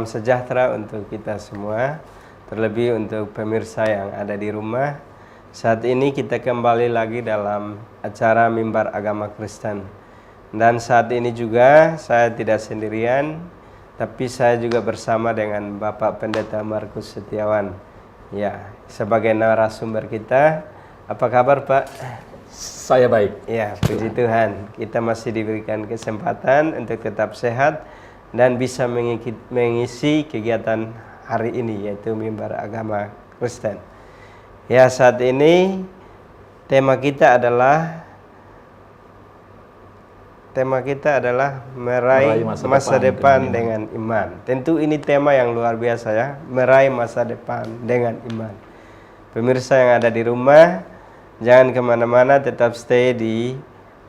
Salam sejahtera untuk kita semua, terlebih untuk pemirsa yang ada di rumah. Saat ini kita kembali lagi dalam acara Mimbar Agama Kristen. Dan saat ini juga saya tidak sendirian, tapi saya juga bersama dengan Bapak Pendeta Markus Setiawan. Ya, sebagai narasumber kita. Apa kabar, Pak? Saya baik. Ya, puji Tuhan. Kita masih diberikan kesempatan untuk tetap sehat dan bisa mengisi kegiatan hari ini, yaitu Mimbar Agama Kristen. Ya, saat ini tema kita adalah meraih masa depan dengan iman. Tentu ini tema yang luar biasa ya, meraih masa depan dengan iman. Pemirsa yang ada di rumah, jangan kemana-mana, tetap stay di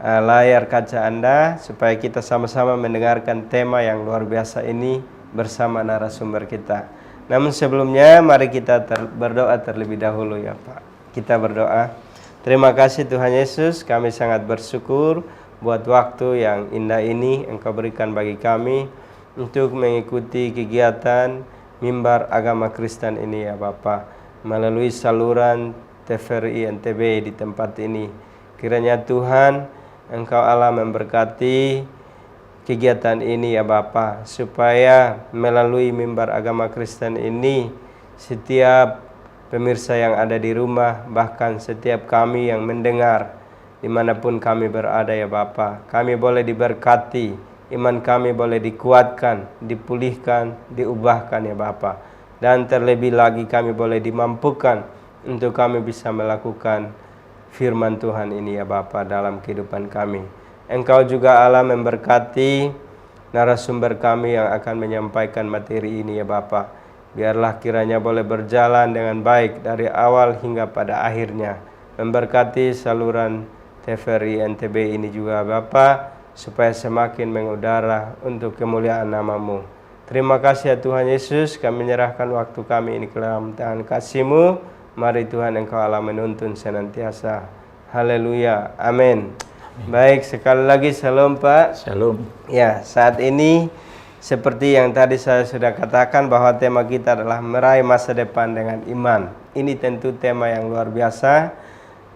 layar kaca Anda supaya kita sama-sama mendengarkan tema yang luar biasa ini bersama narasumber kita. Namun sebelumnya mari kita berdoa terlebih dahulu ya Pak. Kita berdoa. Terima kasih Tuhan Yesus, kami sangat bersyukur buat waktu yang indah ini Engkau berikan bagi kami untuk mengikuti kegiatan Mimbar Agama Kristen ini ya Bapak, melalui saluran TVRI NTB di tempat ini. Kiranya Tuhan Engkau Allah memberkati kegiatan ini ya Bapa, supaya melalui Mimbar Agama Kristen ini setiap pemirsa yang ada di rumah, bahkan setiap kami yang mendengar dimanapun kami berada ya Bapa, kami boleh diberkati, iman kami boleh dikuatkan, dipulihkan, diubahkan ya Bapa, dan terlebih lagi kami boleh dimampukan untuk kami bisa melakukan firman Tuhan ini ya Bapa dalam kehidupan kami. Engkau juga Allah memberkati narasumber kami yang akan menyampaikan materi ini ya Bapa. Biarlah kiranya boleh berjalan dengan baik dari awal hingga pada akhirnya. Memberkati saluran TVRI NTB ini juga Bapa, supaya semakin mengudara untuk kemuliaan nama-Mu. Terima kasih ya Tuhan Yesus, kami menyerahkan waktu kami ini ke dalam tangan kasih-Mu. Mari Tuhan Engkau Allah menuntun senantiasa. Haleluya. Amin. Baik, sekali lagi shalom Pak. Shalom. Ya, saat ini seperti yang tadi saya sudah katakan bahwa tema kita adalah meraih masa depan dengan iman. Ini tentu tema yang luar biasa.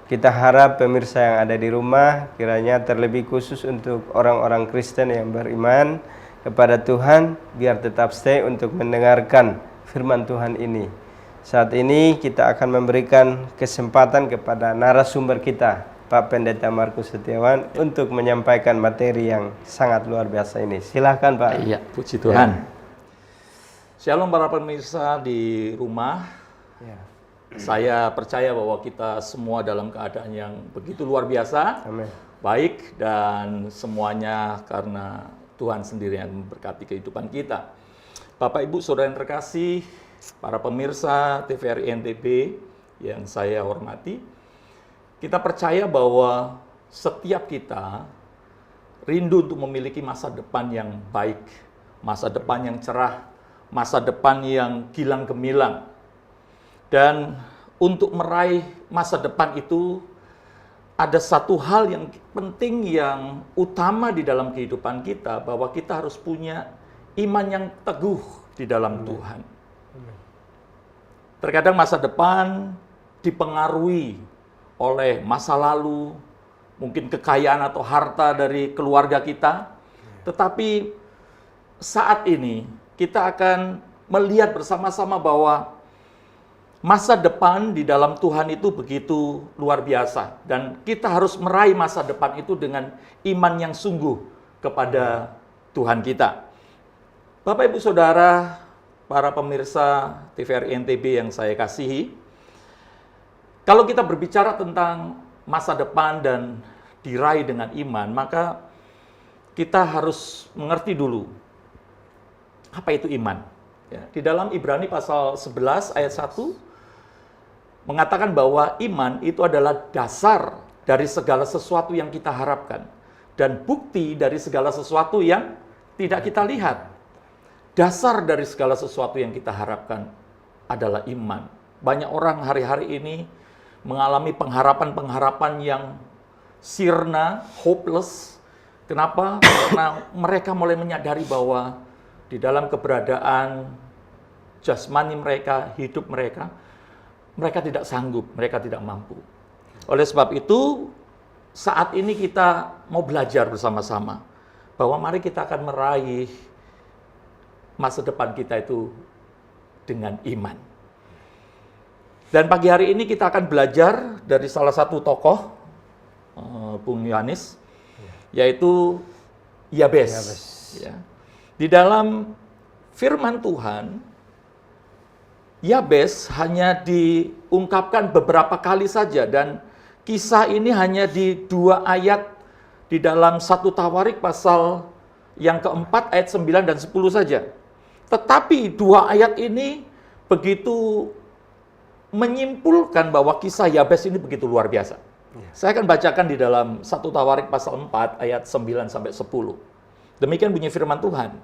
Kita harap pemirsa yang ada di rumah kiranya terlebih khusus untuk orang-orang Kristen yang beriman kepada Tuhan, biar tetap stay untuk mendengarkan firman Tuhan ini. Saat ini kita akan memberikan kesempatan kepada narasumber kita, Pak Pendeta Markus Setiawan, untuk menyampaikan materi yang sangat luar biasa ini. Silahkan Pak. Iya, puji Tuhan. Ya. Shalom para pemirsa di rumah. Ya. Saya percaya bahwa kita semua dalam keadaan yang begitu luar biasa. Amin. Baik, dan semuanya karena Tuhan sendiri yang memberkati kehidupan kita. Bapak Ibu Saudara yang terkasih, para pemirsa TVRI NTB yang saya hormati, kita percaya bahwa setiap kita rindu untuk memiliki masa depan yang baik, masa depan yang cerah, masa depan yang gilang gemilang. Dan untuk meraih masa depan itu ada satu hal yang penting, yang utama di dalam kehidupan kita, bahwa kita harus punya iman yang teguh di dalam Tuhan. Terkadang masa depan dipengaruhi oleh masa lalu, mungkin kekayaan atau harta dari keluarga kita. Tetapi saat ini kita akan melihat bersama-sama bahwa masa depan di dalam Tuhan itu begitu luar biasa. Dan kita harus meraih masa depan itu dengan iman yang sungguh kepada Tuhan kita. Bapak Ibu Saudara, para pemirsa TVRI NTB yang saya kasihi, kalau kita berbicara tentang masa depan dan diraih dengan iman, maka kita harus mengerti dulu apa itu iman. Ya, di dalam Ibrani pasal 11 ayat 1 mengatakan bahwa iman itu adalah dasar dari segala sesuatu yang kita harapkan dan bukti dari segala sesuatu yang tidak kita lihat. Dasar dari segala sesuatu yang kita harapkan adalah iman. Banyak orang hari-hari ini mengalami pengharapan-pengharapan yang sirna, hopeless. Kenapa? Karena mereka mulai menyadari bahwa di dalam keberadaan jasmani mereka, hidup mereka, mereka tidak sanggup, mereka tidak mampu. Oleh sebab itu, saat ini kita mau belajar bersama-sama bahwa mari kita akan meraih masa depan kita itu dengan iman. Dan pagi hari ini kita akan belajar dari salah satu tokoh, Bung Yohanes, yaitu Yabes. Ya. Di dalam firman Tuhan, Yabes hanya diungkapkan beberapa kali saja, dan kisah ini hanya di 2 ayat di dalam 1 Tawarik pasal yang keempat ayat 9 dan 10 saja. Tetapi 2 ayat ini begitu menyimpulkan bahwa kisah Yabes ini begitu luar biasa. Saya akan bacakan di dalam 1 Tawarik pasal 4 ayat 9 sampai 10. Demikian bunyi firman Tuhan.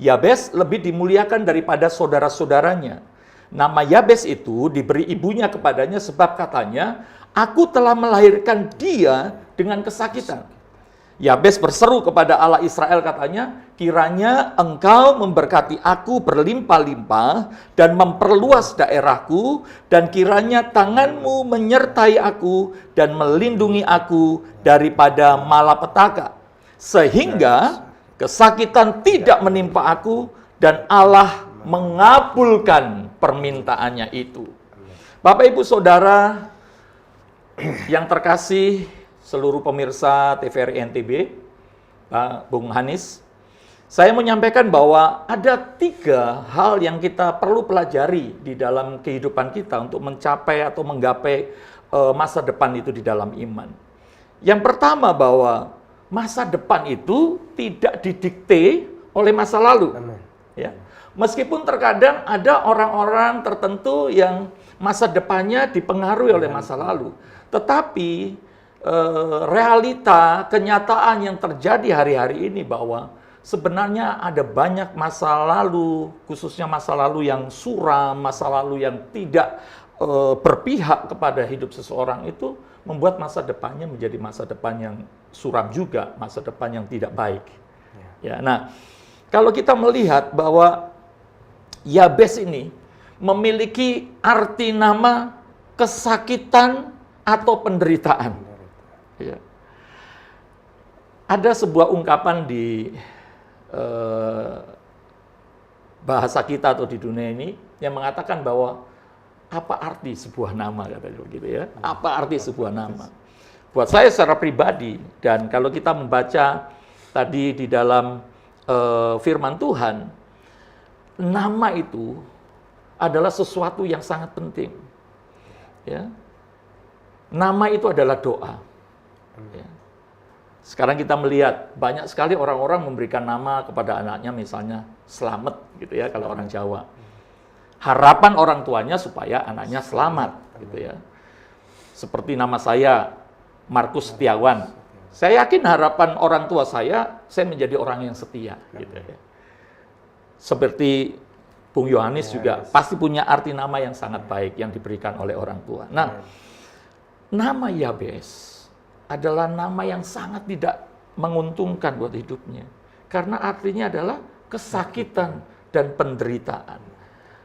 Yabes lebih dimuliakan daripada saudara-saudaranya. Nama Yabes itu diberi ibunya kepadanya sebab katanya, aku telah melahirkan dia dengan kesakitan. Yabes berseru kepada Allah Israel katanya, kiranya engkau memberkati aku berlimpah-limpah dan memperluas daerahku, dan kiranya tanganmu menyertai aku dan melindungi aku daripada malapetaka, sehingga kesakitan tidak menimpa aku, dan Allah mengabulkan permintaannya itu. Bapak Ibu Saudara yang terkasih, seluruh pemirsa TVRI NTB, Pak Bung Hanis, saya menyampaikan bahwa ada 3 hal yang kita perlu pelajari di dalam kehidupan kita untuk mencapai atau menggapai masa depan itu di dalam iman. Yang pertama, bahwa masa depan itu tidak didikte oleh masa lalu. Amin. Ya. Meskipun terkadang ada orang-orang tertentu yang masa depannya dipengaruhi oleh masa lalu, tetapi realita, kenyataan yang terjadi hari-hari ini bahwa sebenarnya ada banyak masa lalu, khususnya masa lalu yang suram, masa lalu yang tidak berpihak kepada hidup seseorang, itu membuat masa depannya menjadi masa depan yang suram juga, masa depan yang tidak baik. Ya, nah, kalau kita melihat bahwa Yabes ini memiliki arti nama kesakitan atau penderitaan. Ya. Ada sebuah ungkapan di bahasa kita atau di dunia ini yang mengatakan bahwa apa arti sebuah nama, katanya begitu ya. Apa arti sebuah nama? Buat saya secara pribadi, dan kalau kita membaca tadi di dalam firman Tuhan, nama itu adalah sesuatu yang sangat penting. Ya. Nama itu adalah doa. Ya. Sekarang kita melihat banyak sekali orang-orang memberikan nama kepada anaknya, misalnya Slamet gitu ya, kalau orang Jawa. Harapan orang tuanya supaya anaknya selamat gitu ya. Seperti nama saya Markus Setiawan. Saya yakin harapan orang tua saya menjadi orang yang setia gitu ya. Seperti Bung Yohanes juga pasti punya arti nama yang sangat baik yang diberikan oleh orang tua. Nah, nama Yabes adalah nama yang sangat tidak menguntungkan buat hidupnya. Karena artinya adalah kesakitan dan penderitaan.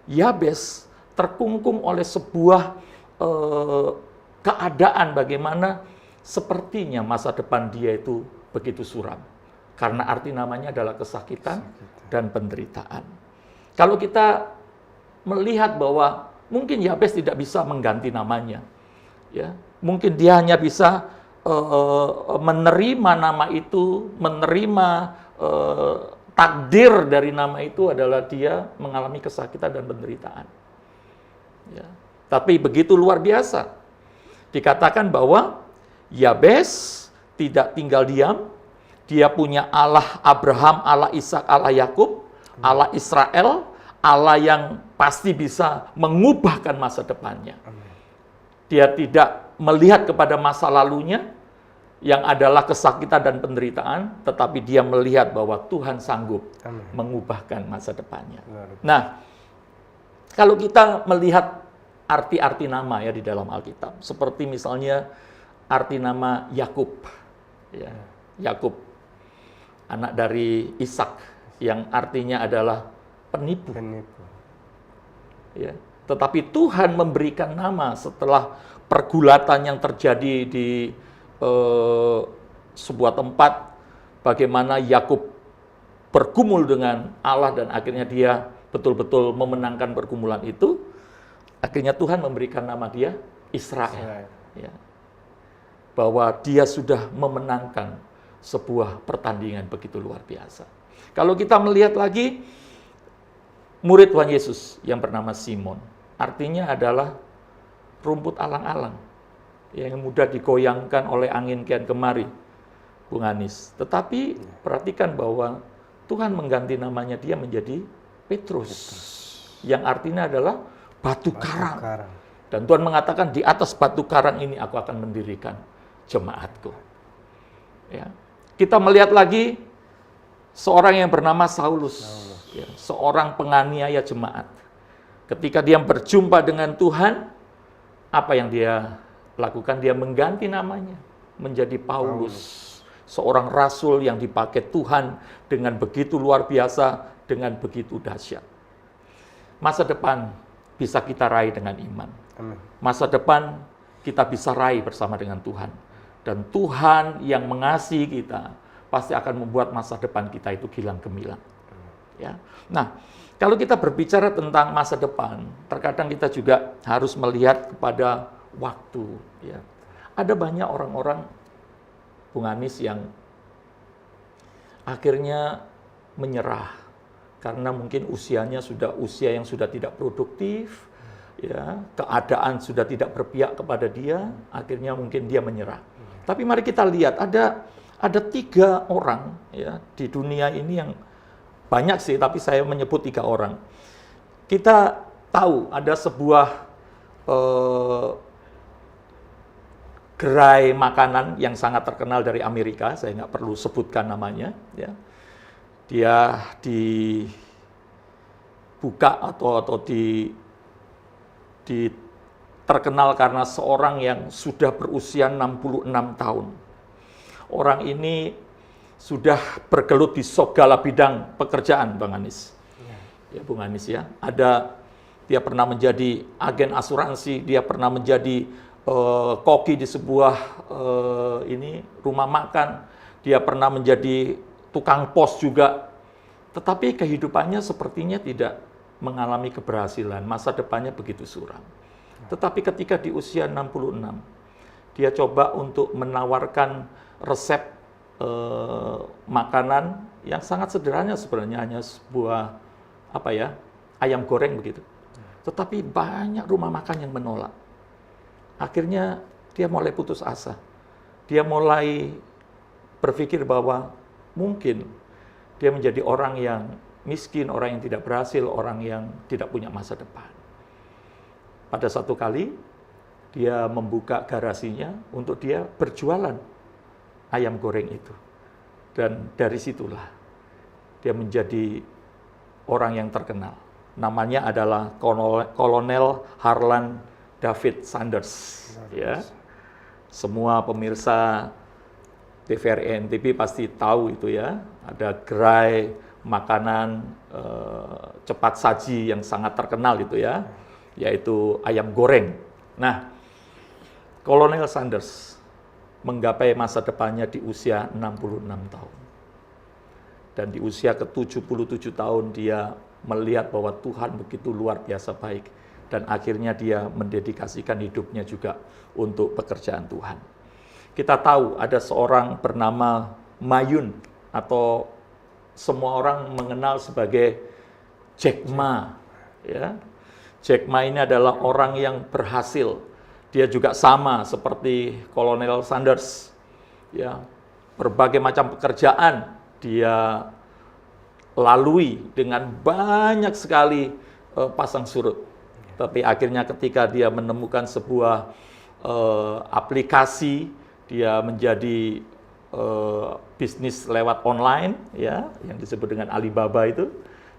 Yabes terkungkung oleh sebuah keadaan bagaimana sepertinya masa depan dia itu begitu suram. Karena arti namanya adalah kesakitan dan penderitaan. Kalau kita melihat bahwa mungkin Yabes tidak bisa mengganti namanya, ya, mungkin dia hanya bisa menerima nama itu, menerima takdir dari nama itu adalah dia mengalami kesakitan dan penderitaan. Ya. Tapi begitu luar biasa, dikatakan bahwa Yabes tidak tinggal diam, dia punya Allah Abraham, Allah Ishak, Allah Yakub, Allah Israel, Allah yang pasti bisa mengubahkan masa depannya. Dia tidak melihat kepada masa lalunya yang adalah kesakitan dan penderitaan, tetapi dia melihat bahwa Tuhan sanggup mengubahkan masa depannya. Nah, kalau kita melihat arti-arti nama ya di dalam Alkitab, seperti misalnya arti nama Yakub, ya, Yakub, anak dari Ishak, yang artinya adalah penipu. Penipu. Ya. Tetapi Tuhan memberikan nama setelah pergulatan yang terjadi di sebuah tempat, bagaimana Yakub bergumul dengan Allah dan akhirnya dia betul-betul memenangkan pergumulan itu. Akhirnya Tuhan memberikan nama dia Israel. Ya. Bahwa dia sudah memenangkan sebuah pertandingan begitu luar biasa. Kalau kita melihat lagi murid Tuhan Yesus yang bernama Simon, artinya adalah rumput alang-alang yang mudah digoyangkan oleh angin kian kemari, Bung Anis. Tetapi perhatikan bahwa Tuhan mengganti namanya dia menjadi Petrus, yang artinya adalah batu karang. Dan Tuhan mengatakan di atas batu karang ini aku akan mendirikan jemaatku. Ya. Kita melihat lagi seorang yang bernama Saulus. Ya, seorang penganiaya jemaat. Ketika dia berjumpa dengan Tuhan, apa yang dia lakukan? Dia mengganti namanya menjadi Paulus. Seorang rasul yang dipakai Tuhan dengan begitu luar biasa, dengan begitu dahsyat. Masa depan bisa kita raih dengan iman. Amin. Masa depan kita bisa raih bersama dengan Tuhan. Dan Tuhan yang mengasihi kita pasti akan membuat masa depan kita itu gilang gemilang. Ya. Nah, kalau kita berbicara tentang masa depan, terkadang kita juga harus melihat kepada waktu. Ya. Ada banyak orang-orang, Bung Anis, yang akhirnya menyerah karena mungkin usianya sudah usia yang sudah tidak produktif, ya, keadaan sudah tidak berpihak kepada dia, akhirnya mungkin dia menyerah. Tapi mari kita lihat ada 3 orang ya di dunia ini yang banyak sih, tapi saya menyebut 3 orang. Kita tahu ada sebuah gerai makanan yang sangat terkenal dari Amerika, saya nggak perlu sebutkan namanya. Ya. Dia dibuka atau terkenal karena seorang yang sudah berusia 66 tahun. Orang ini sudah bergelut di segala bidang pekerjaan, Bang Anis. Ya, Bung Anis ya. Dia pernah menjadi agen asuransi, dia pernah menjadi koki di sebuah rumah makan, dia pernah menjadi tukang pos juga. Tetapi kehidupannya sepertinya tidak mengalami keberhasilan, masa depannya begitu suram. Tetapi ketika di usia 66, dia coba untuk menawarkan resep makanan yang sangat sederhana sebenarnya, hanya sebuah ayam goreng begitu. Tetapi banyak rumah makan yang menolak. Akhirnya dia mulai putus asa. Dia mulai berpikir bahwa mungkin dia menjadi orang yang miskin, orang yang tidak berhasil, orang yang tidak punya masa depan. Pada satu kali, dia membuka garasinya untuk dia berjualan ayam goreng itu. Dan dari situlah dia menjadi orang yang terkenal. Namanya adalah Kolonel Harlan David Sanders. Ya. Semua pemirsa TVRI NTV pasti tahu itu ya. Ada gerai makanan cepat saji yang sangat terkenal itu ya, yaitu ayam goreng. Nah, Kolonel Sanders menggapai masa depannya di usia 66 tahun. Dan di usia ke-77 tahun dia melihat bahwa Tuhan begitu luar biasa baik. Dan akhirnya dia mendedikasikan hidupnya juga untuk pekerjaan Tuhan. Kita tahu ada seorang bernama Mayun, atau semua orang mengenal sebagai Jack Ma. Ya. Jack Ma ini adalah orang yang berhasil. Dia juga sama seperti Kolonel Sanders. Ya. Berbagai macam pekerjaan dia lalui dengan banyak sekali pasang surut. Tapi akhirnya ketika dia menemukan sebuah aplikasi, dia menjadi bisnis lewat online, ya, yang disebut dengan Alibaba itu,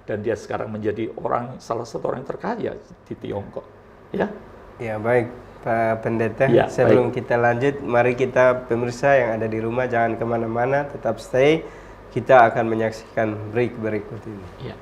dan dia sekarang menjadi salah satu orang yang terkaya di Tiongkok. Ya, ya baik Pak Pendeta. Ya, sebelum baik. kita lanjut, mari kita pemirsa yang ada di rumah jangan kemana-mana, tetap stay kita akan menyaksikan break berikut ini. Ya.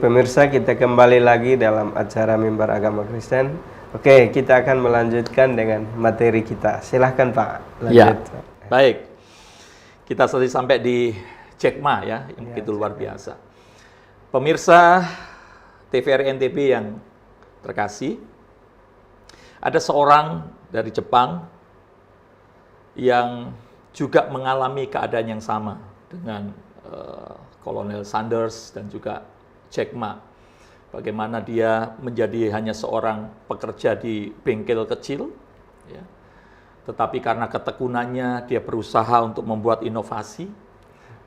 Pemirsa, kita kembali lagi dalam acara Mimbar Agama Kristen. Oke, kita akan melanjutkan dengan materi kita. Silahkan Pak, lanjut. Ya, baik. Kita tadi sampai di Jack Ma ya, yang begitu luar biasa. Pemirsa TVRI NTB yang terkasih, ada seorang dari Jepang yang juga mengalami keadaan yang sama dengan Kolonel Sanders dan juga Jack Ma. Bagaimana dia menjadi hanya seorang pekerja di bengkel kecil, ya. Tetapi karena ketekunannya dia berusaha untuk membuat inovasi.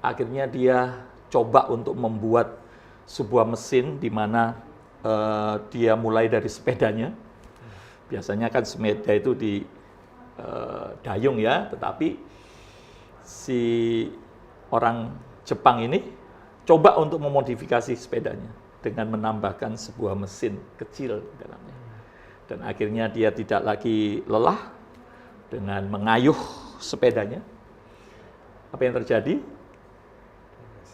Akhirnya dia coba untuk membuat sebuah mesin di mana dia mulai dari sepedanya. Biasanya kan sepeda itu di dayung ya, tetapi si orang Jepang ini coba untuk memodifikasi sepedanya dengan menambahkan sebuah mesin kecil di dalamnya. Dan akhirnya dia tidak lagi lelah dengan mengayuh sepedanya. Apa yang terjadi?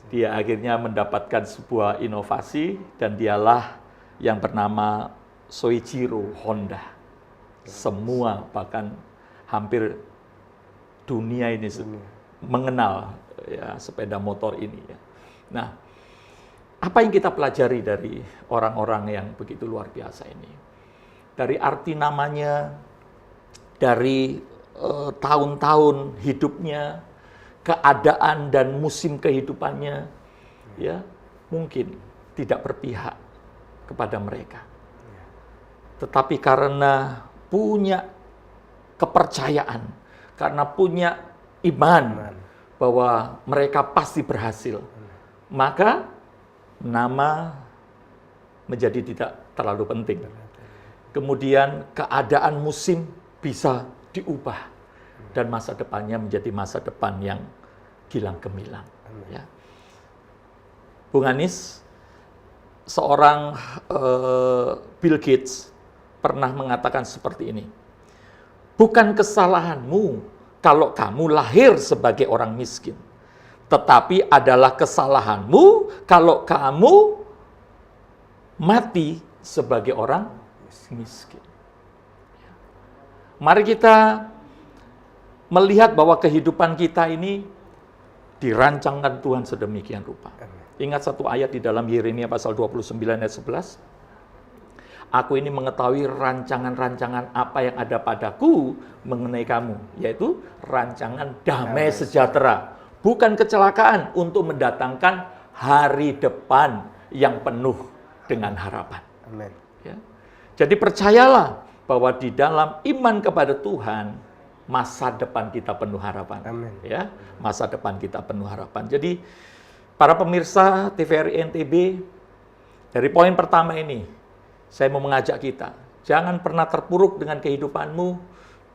Dia akhirnya mendapatkan sebuah inovasi dan dialah yang bernama Soichiro Honda. Semua bahkan hampir dunia ini mengenal ya sepeda motor ini ya. Nah, apa yang kita pelajari dari orang-orang yang begitu luar biasa ini? Dari arti namanya, dari tahun-tahun hidupnya, keadaan dan musim kehidupannya, ya mungkin tidak berpihak kepada mereka. Tetapi karena punya kepercayaan, karena punya iman bahwa mereka pasti berhasil, maka nama menjadi tidak terlalu penting. Kemudian keadaan musim bisa diubah dan masa depannya menjadi masa depan yang gilang gemilang. Ya. Bung Anies, seorang Bill Gates pernah mengatakan seperti ini. Bukan kesalahanmu kalau kamu lahir sebagai orang miskin. Tetapi adalah kesalahanmu kalau kamu mati sebagai orang miskin. Mari kita melihat bahwa kehidupan kita ini dirancangkan Tuhan sedemikian rupa. Ingat satu ayat di dalam Yeremia pasal 29 ayat 11. Aku ini mengetahui rancangan-rancangan apa yang ada padaku mengenai kamu, yaitu rancangan damai sejahtera. Bukan kecelakaan, untuk mendatangkan hari depan yang penuh dengan harapan. Amin. Ya. Jadi percayalah bahwa di dalam iman kepada Tuhan, masa depan kita penuh harapan. Amin. Ya, masa depan kita penuh harapan. Jadi para pemirsa TVRI NTB, dari poin pertama ini, saya mau mengajak kita, jangan pernah terpuruk dengan kehidupanmu,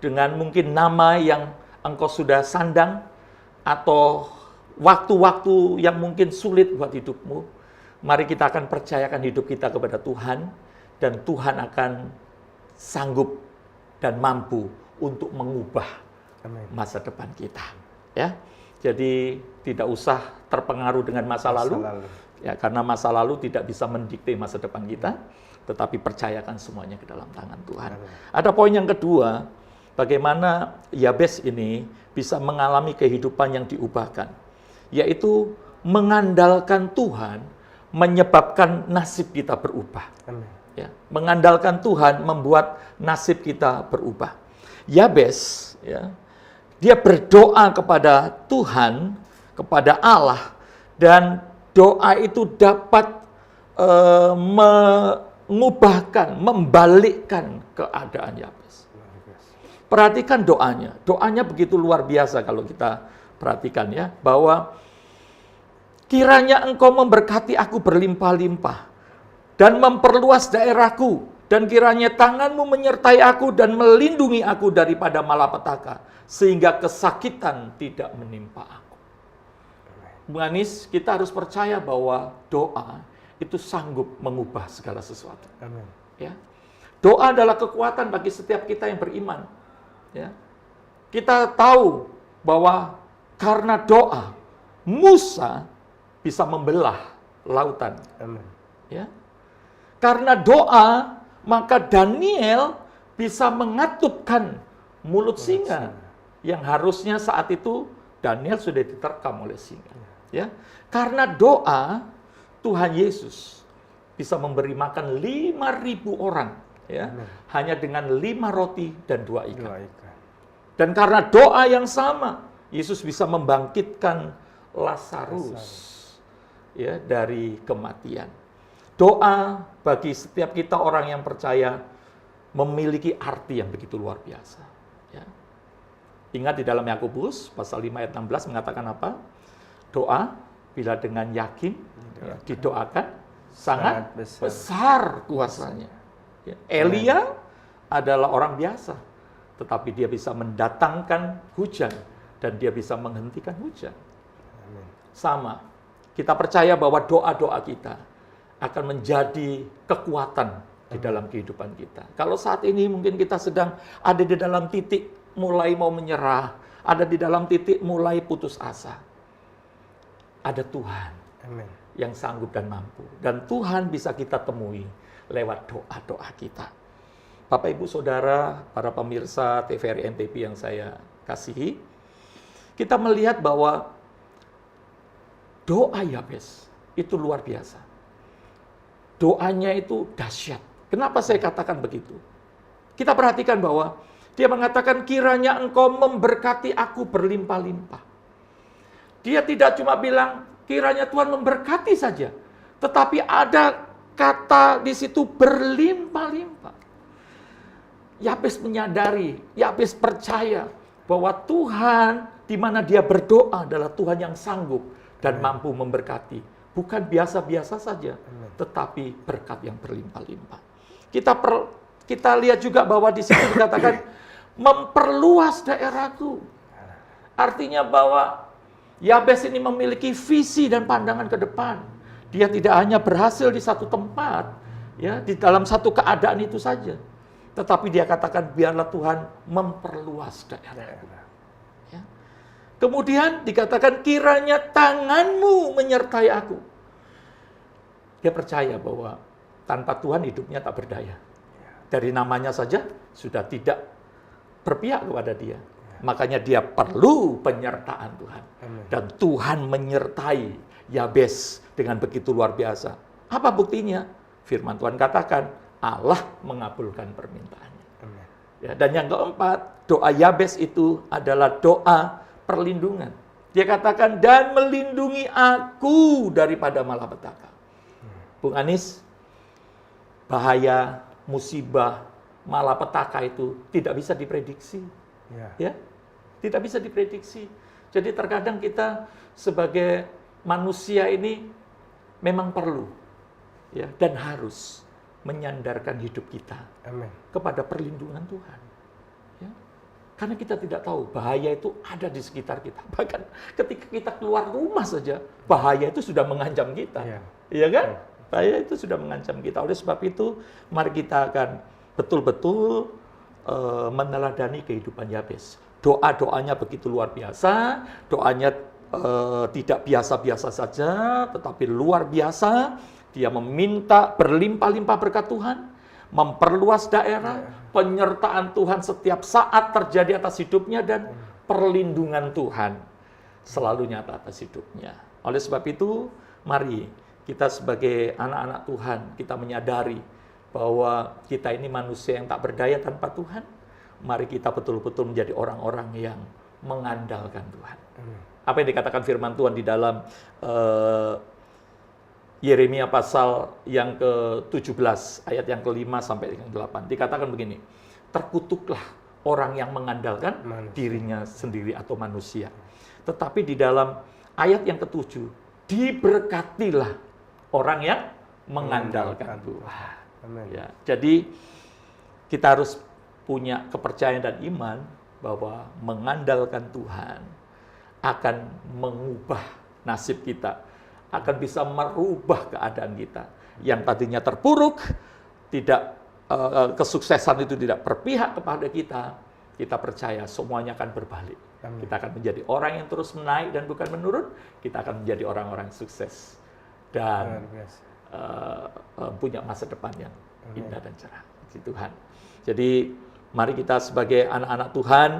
dengan mungkin nama yang engkau sudah sandang, atau waktu-waktu yang mungkin sulit buat hidupmu. Mari kita akan percayakan hidup kita kepada Tuhan, dan Tuhan akan sanggup dan mampu untuk mengubah masa depan kita. Ya, jadi tidak usah terpengaruh dengan masa lalu. Ya, karena masa lalu tidak bisa mendikte masa depan kita, tetapi percayakan semuanya ke dalam tangan Tuhan. Ada poin yang kedua, bagaimana Yabes ini bisa mengalami kehidupan yang diubahkan, yaitu mengandalkan Tuhan menyebabkan nasib kita berubah. Amin. Ya, mengandalkan Tuhan membuat nasib kita berubah. Yabes, ya, dia berdoa kepada Tuhan, kepada Allah, dan doa itu dapat mengubahkan, membalikkan keadaan Yabes. Perhatikan doanya. Doanya begitu luar biasa kalau kita perhatikan ya, bahwa kiranya Engkau memberkati aku berlimpah-limpah dan memperluas daerahku Dan kiranya tanganmu menyertai aku dan melindungi aku daripada malapetaka, sehingga kesakitan tidak menimpa aku. Bung Anis, kita harus percaya bahwa doa itu sanggup mengubah segala sesuatu. Amin. Ya. Doa adalah kekuatan bagi setiap kita yang beriman. Ya. Kita tahu bahwa karena doa, Musa bisa membelah lautan. Amin. Ya. Karena doa, maka Daniel bisa mengatupkan mulut singa yang harusnya saat itu Daniel sudah diterkam oleh singa. Ya. Karena doa, Tuhan Yesus bisa memberi makan 5.000 orang, ya, hanya dengan 5 roti dan 2 ikan. Dan karena doa yang sama, Yesus bisa membangkitkan Lazarus, ya, dari kematian. Doa bagi setiap kita orang yang percaya memiliki arti yang begitu luar biasa. Ya. Ingat di dalam Yakobus pasal 5 ayat 16 mengatakan apa? Doa bila dengan yakin didoakan sangat besar kuasanya. Ya. Elia adalah orang biasa, tetapi dia bisa mendatangkan hujan dan dia bisa menghentikan hujan. Sama, kita percaya bahwa doa-doa kita akan menjadi kekuatan di dalam kehidupan kita. Kalau saat ini mungkin kita sedang ada di dalam titik mulai mau menyerah, ada di dalam titik mulai putus asa. Ada Tuhan yang sanggup dan mampu. Dan Tuhan bisa kita temui lewat doa-doa kita. Bapak, Ibu, Saudara, para pemirsa TVRI NTP yang saya kasihi, kita melihat bahwa doa Yabes itu luar biasa. Doanya itu dahsyat. Kenapa saya katakan begitu? Kita perhatikan bahwa dia mengatakan kiranya engkau memberkati aku berlimpah-limpah. Dia tidak cuma bilang kiranya Tuhan memberkati saja, tetapi ada kata di situ berlimpah-limpah. Yabes menyadari, Yabes percaya bahwa Tuhan di mana dia berdoa adalah Tuhan yang sanggup dan mampu memberkati. Bukan biasa-biasa saja, tetapi berkat yang berlimpah-limpah. Kita lihat juga bahwa di sini dikatakan memperluas daerahku. Artinya bahwa Yabes ini memiliki visi dan pandangan ke depan. Dia tidak hanya berhasil di satu tempat, ya, di dalam satu keadaan itu saja. Tetapi dia katakan biarlah Tuhan memperluas daerahku. Ya. Kemudian dikatakan kiranya tanganmu menyertai aku. Dia percaya bahwa tanpa Tuhan hidupnya tak berdaya. Dari namanya saja sudah tidak berpihak kepada dia. Makanya dia perlu penyertaan Tuhan. Dan Tuhan menyertai Yabes dengan begitu luar biasa. Apa buktinya? Firman Tuhan katakan Allah mengabulkan permintaannya. Ya, dan yang keempat, doa Yabes itu adalah doa perlindungan. Dia katakan, dan melindungi aku daripada malapetaka. Bung Anis, bahaya, musibah, malapetaka itu tidak bisa diprediksi. Ya, tidak bisa diprediksi. Jadi terkadang kita sebagai manusia ini memang perlu, ya, dan harus menyandarkan hidup kita kepada perlindungan Tuhan. Ya. Karena kita tidak tahu bahaya itu ada di sekitar kita. Bahkan ketika kita keluar rumah saja, bahaya itu sudah mengancam kita. Iya kan? Bahaya itu sudah mengancam kita. Oleh sebab itu, mari kita akan betul-betul meneladani kehidupan Yabes. Doa-doanya begitu luar biasa, doanya tidak biasa-biasa saja, tetapi luar biasa. Dia meminta berlimpah-limpah berkat Tuhan, memperluas daerah, penyertaan Tuhan setiap saat terjadi atas hidupnya, dan perlindungan Tuhan selalu nyata atas hidupnya. Oleh sebab itu, mari kita sebagai anak-anak Tuhan, kita menyadari bahwa kita ini manusia yang tak berdaya tanpa Tuhan. Mari kita betul-betul menjadi orang-orang yang mengandalkan Tuhan. Apa yang dikatakan firman Tuhan di dalam Yeremia pasal yang ke-17, ayat yang ke-5 sampai yang ke-8. Dikatakan begini, terkutuklah orang yang mengandalkan dirinya sendiri atau manusia. Tetapi di dalam ayat yang ke-7, diberkatilah orang yang mengandalkan Tuhan. Amin. Ya, jadi kita harus punya kepercayaan dan iman bahwa mengandalkan Tuhan akan mengubah nasib kita, akan bisa merubah keadaan kita. Yang tadinya terpuruk, tidak kesuksesan itu tidak berpihak kepada kita percaya semuanya akan berbalik. Amin. Kita akan menjadi orang yang terus menaik dan bukan menurun. Kita akan menjadi orang-orang sukses dan Luar biasa. punya masa depan yang indah dan cerah. Puji Tuhan. Jadi mari kita sebagai anak-anak Tuhan,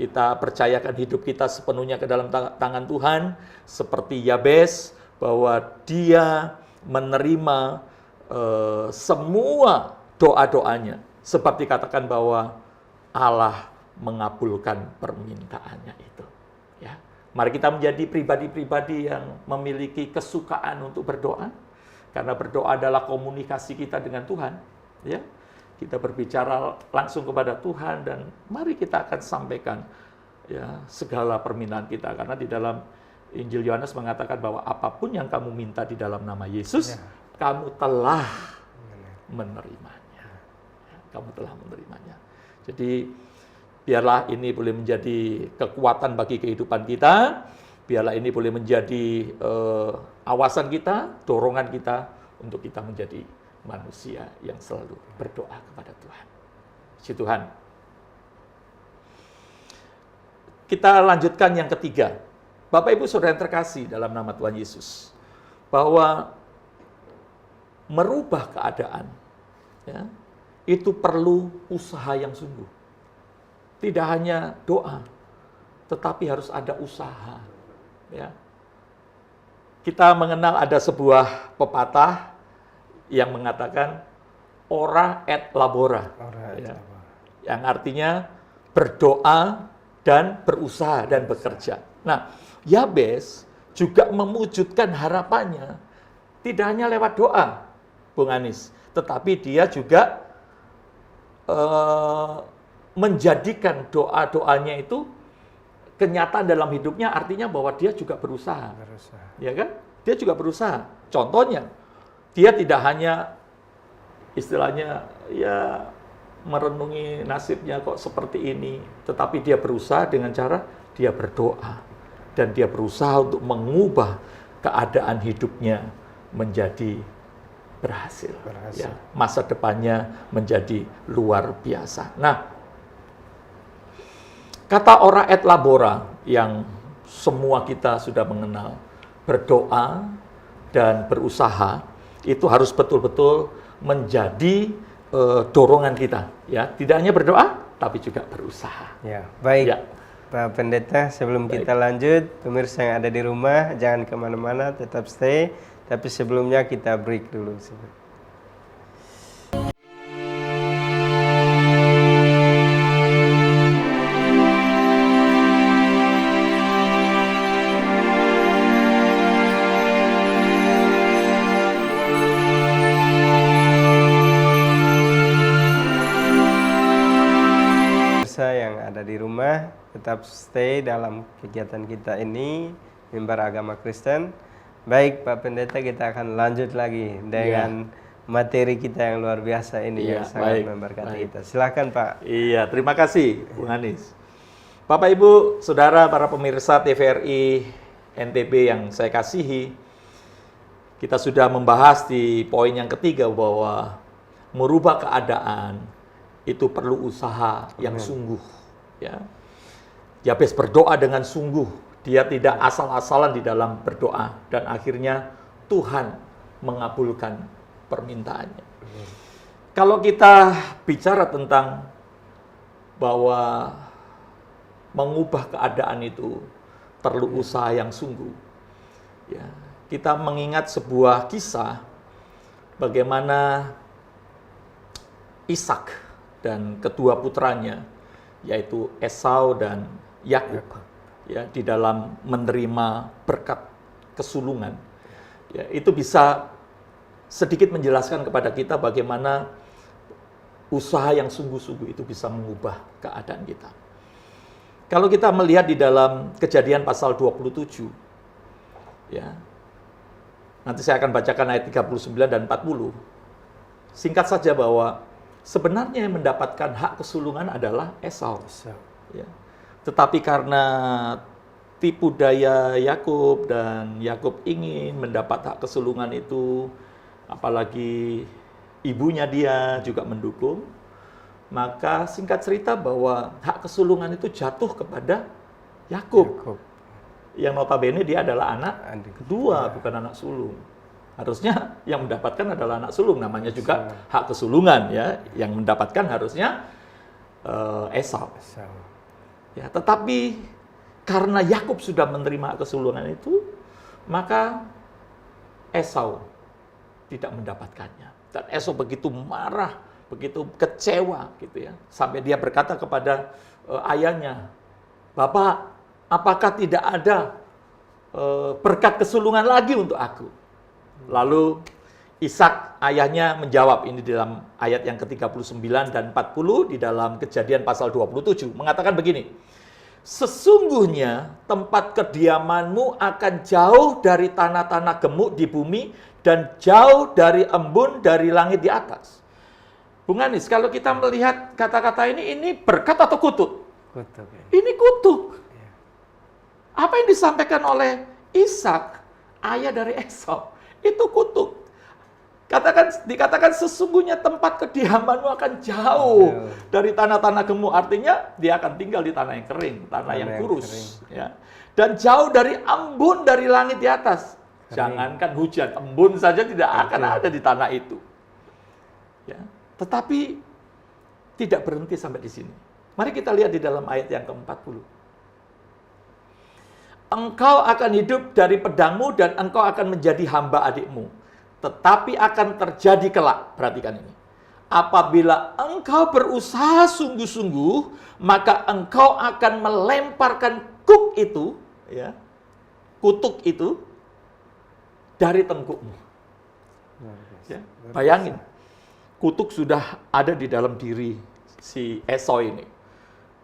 kita percayakan hidup kita sepenuhnya ke dalam tangan Tuhan, seperti Yabes, bahwa dia menerima semua doa-doanya, sebab dikatakan bahwa Allah mengabulkan permintaannya itu. Ya, mari kita menjadi pribadi-pribadi yang memiliki kesukaan untuk berdoa, karena berdoa adalah komunikasi kita dengan Tuhan. Ya, kita berbicara langsung kepada Tuhan dan mari kita akan sampaikan ya segala permintaan kita, karena di dalam Injil Yohanes mengatakan bahwa apapun yang kamu minta di dalam nama Yesus, kamu telah menerimanya. Ya, kamu telah menerimanya. Jadi biarlah ini boleh menjadi kekuatan bagi kehidupan kita, biarlah ini boleh menjadi awasan kita, dorongan kita untuk kita menjadi manusia yang selalu berdoa kepada Tuhan. Puji Tuhan. Kita lanjutkan yang ketiga. Bapak Ibu Saudara yang terkasih dalam nama Tuhan Yesus, bahwa merubah keadaan ya, itu perlu usaha yang sungguh. Tidak hanya doa, tetapi harus ada usaha. Ya. Kita mengenal ada sebuah pepatah yang mengatakan ora et labora, ya, yang artinya berdoa dan berusaha dan bekerja. Nah, Yabes juga mewujudkan harapannya tidak hanya lewat doa, Bung Anis, tetapi dia juga menjadikan doa-doanya itu kenyataan dalam hidupnya, artinya bahwa dia juga berusaha. Ya kan? Dia juga berusaha. Contohnya, dia tidak hanya istilahnya ya merenungi nasibnya kok seperti ini, tetapi dia berusaha dengan cara dia berdoa dan dia berusaha untuk mengubah keadaan hidupnya menjadi berhasil. Ya, masa depannya menjadi luar biasa. Nah, kata ora et labora yang semua kita sudah mengenal, berdoa dan berusaha, itu harus betul-betul menjadi dorongan kita. Ya, tidak hanya berdoa, tapi juga berusaha. Ya, baik. Ya. Pak Pendeta, sebelum kita lanjut, pemirsa yang ada di rumah, jangan kemana-mana, tetap stay. Tapi sebelumnya kita break dulu. Yang ada di rumah, tetap stay dalam kegiatan kita ini, Mimbar Agama Kristen. Baik Pak Pendeta, kita akan lanjut lagi dengan materi kita yang luar biasa ini yang sangat memberkati kita. Silakan Pak. Iya, terima kasih Bung Anis. Bapak Ibu, Saudara, para pemirsa TVRI NTB yang saya kasihi, kita sudah membahas di poin yang ketiga bahwa merubah keadaan itu perlu usaha yang sungguh. Ya. Yabes berdoa dengan sungguh. Dia tidak asal-asalan di dalam berdoa. Dan akhirnya Tuhan mengabulkan permintaannya. Kalau kita bicara tentang bahwa mengubah keadaan itu perlu usaha yang sungguh. Ya, kita mengingat sebuah kisah bagaimana Ishak dan kedua putranya, yaitu Esau dan Yakub, ya, di dalam menerima berkat kesulungan. Ya, itu bisa sedikit menjelaskan kepada kita bagaimana usaha yang sungguh-sungguh itu bisa mengubah keadaan kita. Kalau kita melihat di dalam Kejadian pasal 27, ya, nanti saya akan bacakan ayat 39 dan 40. Singkat saja bahwa sebenarnya yang mendapatkan hak kesulungan adalah Esau. Ya. Tetapi karena tipu daya Yakub dan Yakub ingin mendapat hak kesulungan itu, apalagi ibunya dia juga mendukung, maka singkat cerita bahwa hak kesulungan itu jatuh kepada Yakub. Yang notabene dia adalah anak kedua, bukan anak sulung. Harusnya yang mendapatkan adalah anak sulung, namanya juga hak kesulungan ya. Yang mendapatkan harusnya Esau. Ya, tetapi karena Yakub sudah menerima hak kesulungan itu, maka Esau tidak mendapatkannya. Dan Esau begitu marah, begitu kecewa gitu ya, sampai dia berkata kepada ayahnya, "Bapak, apakah tidak ada berkat kesulungan lagi untuk aku?" Lalu Ishak ayahnya menjawab, ini dalam ayat yang ke-39 dan 40 di dalam Kejadian pasal 27, mengatakan begini, "Sesungguhnya tempat kediamanmu akan jauh dari tanah-tanah gemuk di bumi dan jauh dari embun dari langit di atas." Bung Anis, kalau kita melihat kata-kata ini berkat atau kutuk? Kutuk. Ya. Ini kutuk. Apa yang disampaikan oleh Ishak, ayah dari Esau, itu kutuk. Dikatakan sesungguhnya tempat kediamanmu akan jauh dari tanah-tanah gemuk. Artinya dia akan tinggal di tanah yang kering, tanah yang kurus. Ya. Dan jauh dari embun dari langit di atas. Jangankan hujan, embun saja tidak akan ada di tanah itu. Ya. Tetapi tidak berhenti sampai di sini. Mari kita lihat di dalam ayat yang ke-40. "Engkau akan hidup dari pedangmu dan engkau akan menjadi hamba adikmu. Tetapi akan terjadi kelak," perhatikan ini, "apabila engkau berusaha sungguh-sungguh, maka engkau akan melemparkan kuk itu," ya, kutuk itu, "dari tengkukmu." Ya, bayangin, kutuk sudah ada di dalam diri si Esau ini.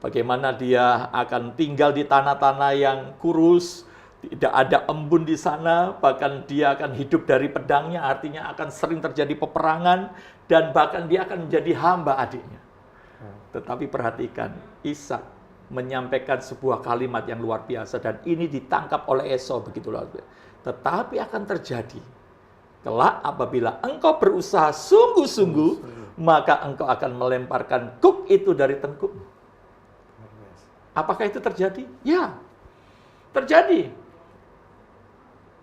Bagaimana dia akan tinggal di tanah-tanah yang kurus, tidak ada embun di sana, bahkan dia akan hidup dari pedangnya, artinya akan sering terjadi peperangan, dan bahkan dia akan menjadi hamba adiknya. Tetapi perhatikan, Ishak menyampaikan sebuah kalimat yang luar biasa, dan ini ditangkap oleh Esau begitu luar biasa. "Tetapi akan terjadi kelak apabila engkau berusaha sungguh-sungguh, maka engkau akan melemparkan kuk itu dari tengkukmu." Apakah itu terjadi? Ya, terjadi.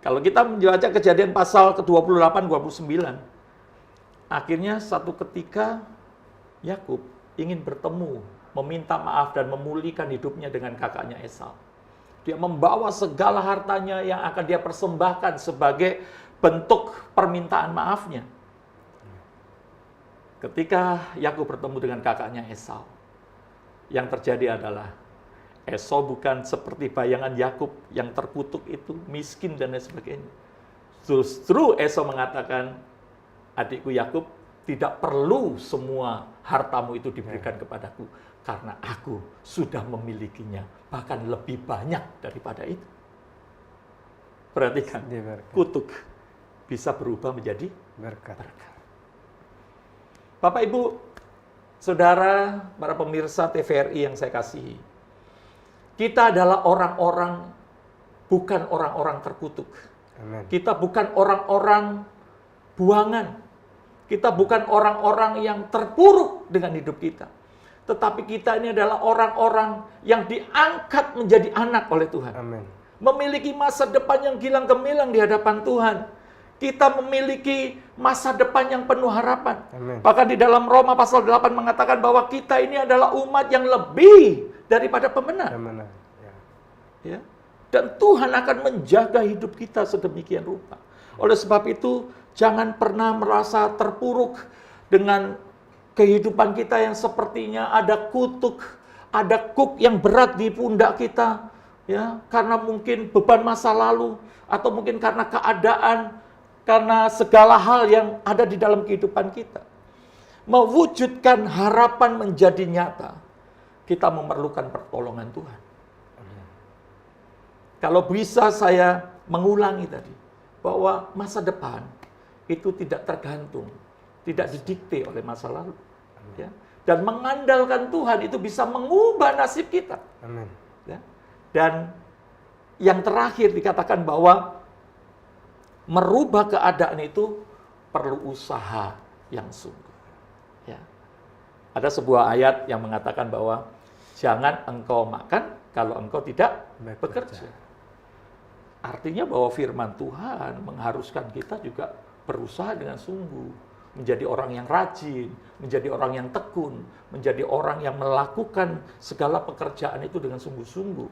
Kalau kita membaca Kejadian pasal ke-28, 29, akhirnya satu ketika Yakub ingin bertemu, meminta maaf dan memulihkan hidupnya dengan kakaknya Esau. Dia membawa segala hartanya yang akan dia persembahkan sebagai bentuk permintaan maafnya. Ketika Yakub bertemu dengan kakaknya Esau, yang terjadi adalah Esau bukan seperti bayangan Yakub yang terkutuk itu, miskin dan lain sebagainya. Justru Esau mengatakan, "Adikku Yakub, tidak perlu semua hartamu itu diberikan kepadaku, karena aku sudah memilikinya, bahkan lebih banyak daripada itu." Perhatikan, kutuk bisa berubah menjadi berkat. Bapak, Ibu, Saudara, para pemirsa TVRI yang saya kasihi, kita adalah orang-orang, bukan orang-orang terkutuk. Amen. Kita bukan orang-orang buangan. Kita bukan orang-orang yang terpuruk dengan hidup kita. Tetapi kita ini adalah orang-orang yang diangkat menjadi anak oleh Tuhan. Amen. Memiliki masa depan yang gilang gemilang di hadapan Tuhan. Kita memiliki masa depan yang penuh harapan. Amen. Bahkan di dalam Roma pasal 8 mengatakan bahwa kita ini adalah umat yang lebih daripada pemenang. Ya. Dan Tuhan akan menjaga hidup kita sedemikian rupa. Oleh sebab itu, jangan pernah merasa terpuruk dengan kehidupan kita yang sepertinya ada kutuk, ada kuk yang berat di pundak kita, ya, karena mungkin beban masa lalu, atau mungkin karena keadaan, karena segala hal yang ada di dalam kehidupan kita. Mewujudkan harapan menjadi nyata, kita memerlukan pertolongan Tuhan. Kalau bisa saya mengulangi tadi, bahwa masa depan itu tidak tergantung tidak didikte oleh masa lalu. Ya. Dan mengandalkan Tuhan itu bisa mengubah nasib kita. Amin. Ya. Dan yang terakhir dikatakan bahwa merubah keadaan itu perlu usaha yang sungguh. Ya. Ada sebuah ayat yang mengatakan bahwa jangan engkau makan kalau engkau tidak bekerja. Artinya bahwa firman Tuhan mengharuskan kita juga berusaha dengan sungguh. Menjadi orang yang rajin, menjadi orang yang tekun, menjadi orang yang melakukan segala pekerjaan itu dengan sungguh-sungguh.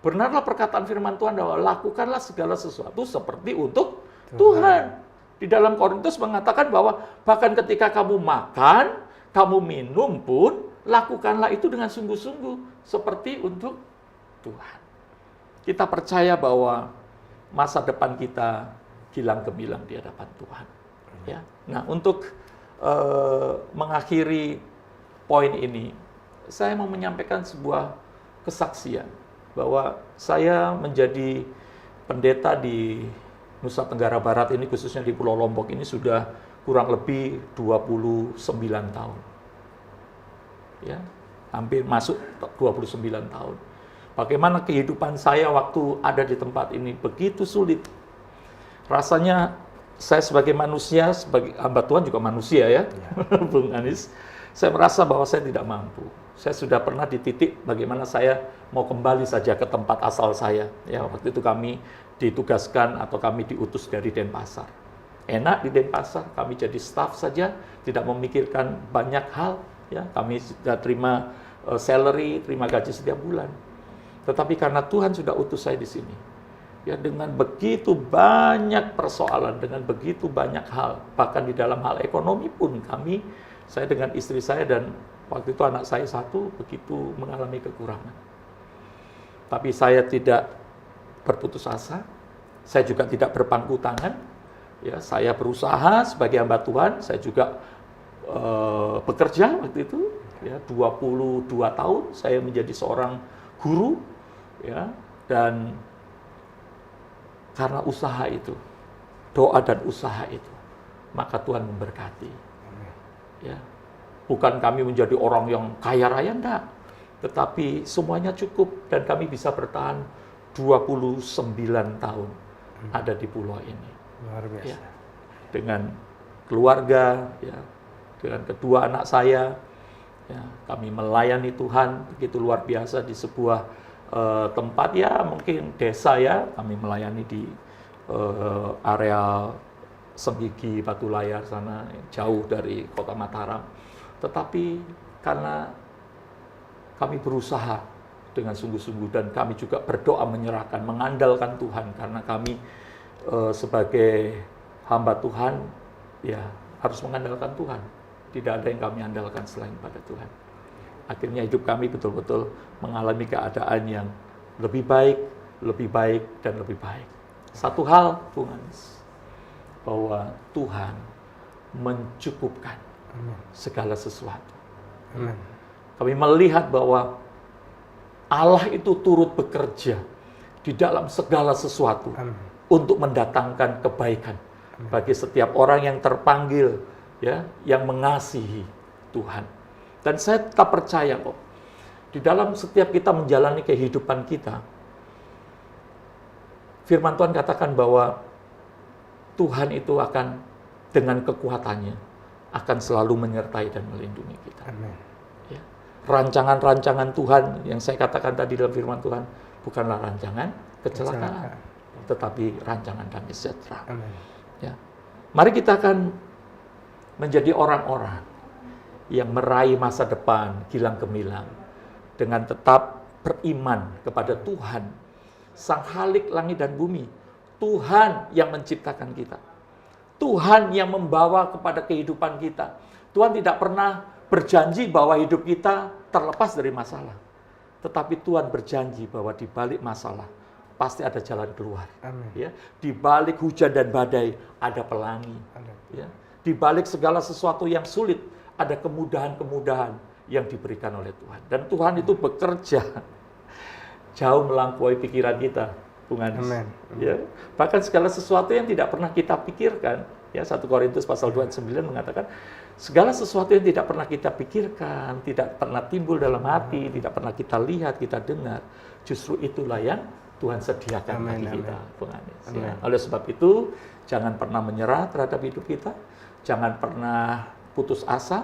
Benarlah perkataan firman Tuhan bahwa lakukanlah segala sesuatu seperti untuk Tuhan. Di dalam Korintus mengatakan bahwa bahkan ketika kamu makan, kamu minum pun, lakukanlah itu dengan sungguh-sungguh seperti untuk Tuhan. Kita percaya bahwa masa depan kita gilang gemilang di hadapan Tuhan. Ya. Nah, untuk mengakhiri poin ini, saya mau menyampaikan sebuah kesaksian bahwa saya menjadi pendeta di Nusa Tenggara Barat ini, khususnya di Pulau Lombok ini sudah kurang lebih 29 tahun. Ya, hampir masuk 29 tahun. Bagaimana kehidupan saya waktu ada di tempat ini begitu sulit. Rasanya saya sebagai manusia, sebagai hamba Tuhan juga manusia ya, Bung Anies, saya merasa bahwa saya tidak mampu. Saya sudah pernah di titik bagaimana saya mau kembali saja ke tempat asal saya. Ya, waktu itu kami ditugaskan atau kami diutus dari Denpasar. Enak di Denpasar, kami jadi staf saja, tidak memikirkan banyak hal. Ya, kami sudah terima salary, terima gaji setiap bulan. Tetapi karena Tuhan sudah utus saya di sini, ya dengan begitu banyak persoalan, dengan begitu banyak hal, bahkan di dalam hal ekonomi pun saya dengan istri saya dan waktu itu anak saya satu begitu mengalami kekurangan. Tapi saya tidak berputus asa, saya juga tidak berpangku tangan. Ya, saya berusaha sebagai hamba Tuhan, saya juga bekerja waktu itu. Ya, 22 tahun saya menjadi seorang guru, ya, dan karena usaha itu, doa dan usaha itu, maka Tuhan memberkati. Ya, bukan kami menjadi orang yang kaya raya, enggak. Tetapi semuanya cukup dan kami bisa bertahan 29 tahun ada di pulau ini. Luar biasa. Ya, dengan keluarga, ya, dengan kedua anak saya, ya, kami melayani Tuhan begitu luar biasa di sebuah tempat ya mungkin desa ya, kami melayani di area Senggigi, Batu Layar sana, jauh dari kota Mataram. Tetapi karena kami berusaha dengan sungguh-sungguh dan kami juga berdoa menyerahkan, mengandalkan Tuhan karena kami sebagai hamba Tuhan ya harus mengandalkan Tuhan. Tidak ada yang kami andalkan selain pada Tuhan. Akhirnya hidup kami betul-betul mengalami keadaan yang lebih baik, dan lebih baik. Satu hal, Bung Anies, bahwa Tuhan mencukupkan segala sesuatu. Amin. Kami melihat bahwa Allah itu turut bekerja di dalam segala sesuatu untuk mendatangkan kebaikan bagi setiap orang yang terpanggil, ya, yang mengasihi Tuhan. Dan saya tetap percaya kok, di dalam setiap kita menjalani kehidupan kita, firman Tuhan katakan bahwa Tuhan itu akan dengan kekuatannya akan selalu menyertai dan melindungi kita. Amin. Ya. Rancangan-rancangan Tuhan yang saya katakan tadi dalam firman Tuhan bukanlah rancangan kecelakaan, tetapi rancangan damai sejahtera. Amin. Ya. Mari kita akan menjadi orang-orang yang meraih masa depan gilang gemilang dengan tetap beriman kepada Tuhan, Sang Khalik langit dan bumi, Tuhan yang menciptakan kita, Tuhan yang membawa kepada kehidupan kita. Tuhan tidak pernah berjanji bahwa hidup kita terlepas dari masalah, tetapi Tuhan berjanji bahwa di balik masalah pasti ada jalan keluar. Amin. Ya, di balik hujan dan badai ada pelangi. Amin. Ya, di balik segala sesuatu yang sulit ada kemudahan-kemudahan yang diberikan oleh Tuhan. Dan Tuhan itu bekerja jauh melampaui pikiran kita, Bung Anies. Amen. Ya, bahkan segala sesuatu yang tidak pernah kita pikirkan, Ya, 1 Korintus pasal 29 mengatakan segala sesuatu yang tidak pernah kita pikirkan, tidak pernah timbul dalam hati, tidak pernah kita lihat, kita dengar, justru itulah yang Tuhan sediakan bagi kita, Bung Anies. Ya. Oleh sebab itu, jangan pernah menyerah terhadap hidup kita, jangan pernah putus asa.